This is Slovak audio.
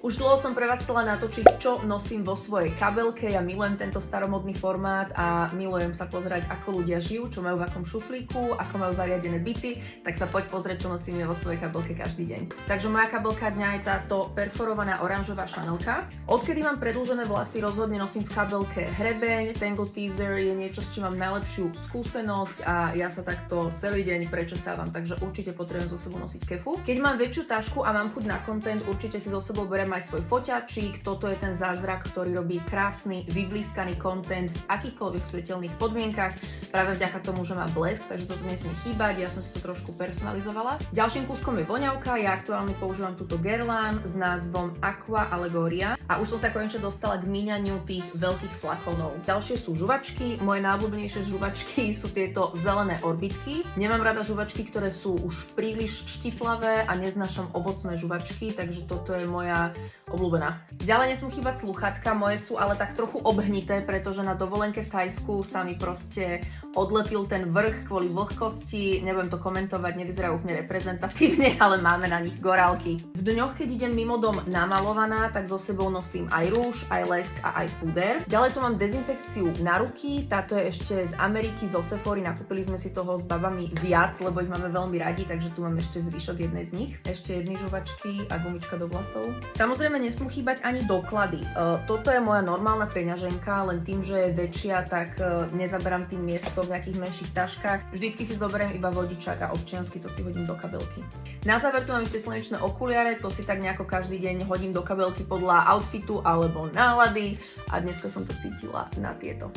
Už dlho som pre vás chcela natočiť, čo nosím vo svojej kabelke. Ja milujem tento staromodný formát a milujem sa pozerať, ako ľudia žijú, čo majú v akom šuflíku, ako majú zariadené byty. Tak sa poď pozrieť, čo nosím ja vo svojej kabelke každý deň. Takže moja kabelka dňa je táto perforovaná oranžová Chanelka. Odkedy mám predĺžené vlasy, rozhodne nosím v kabelke hrebeň. Tangle Teaser je niečo, s čím mám najlepšiu skúsenosť a ja sa takto celý deň prečesávam, takže určite potrebujem so sebou nosiť kefu. Keď mám väčšiu tašku a mám chuť na content, určite si so sebou berem aj svoj foťačík. Toto je ten zázrak, ktorý robí krásny, vyblískaný content v akýchkoľvek svetelných podmienkach. Práve vďaka tomu, že má blesk, takže toto nesmie chýbať. Ja som si to trošku personalizovala. Ďalším kúskom je voňavka. Ja aktuálne používam túto Guerlain s názvom Aqua Allegoria a už som sa konečne dostala k míňaniu tých veľkých flakonov. Ďalšie sú žuvačky. Moje najobľúbenejšie žuvačky sú tieto zelené orbitky. Nemám rada žuvačky, ktoré sú už príliš štiplavé a neznášam ovocné žuvačky, takže toto je moja obľúbená. Ďalej nesmú chýbať slúchatka, moje sú ale tak trochu obhnité, pretože na dovolenke v Thajsku sa mi proste odlepil ten vrch kvôli vlhkosti. Nebudem to komentovať, nevyzerajú úplne reprezentatívne, ale máme na nich gorálky. V dňoch, keď idem mimo dom namalovaná, tak so sebou nosím aj rúž, aj lesk a aj puder. Ďalej tu mám dezinfekciu na ruky, táto je ešte z Ameriky, zo Sephory, nakúpili sme si toho s babami viac, lebo ich máme veľmi radi, takže tu mám ešte zvyšok jednej z nich. Ešte jedny žuvačky a gumička do vlasov. Samozrejme nesmú chýbať ani doklady. Toto je moja normálna peňaženka, len tým, že je väčšia, tak nezaberám tým miesto v nejakých menších taškách. Vždycky si zoberiem iba vodičák a občiansky, to si hodím do kabelky. Na záver tu mám ešte slnečné okuliare, to si tak nejako každý deň hodím do kabelky podľa outfitu alebo nálady a dneska som to cítila na tieto.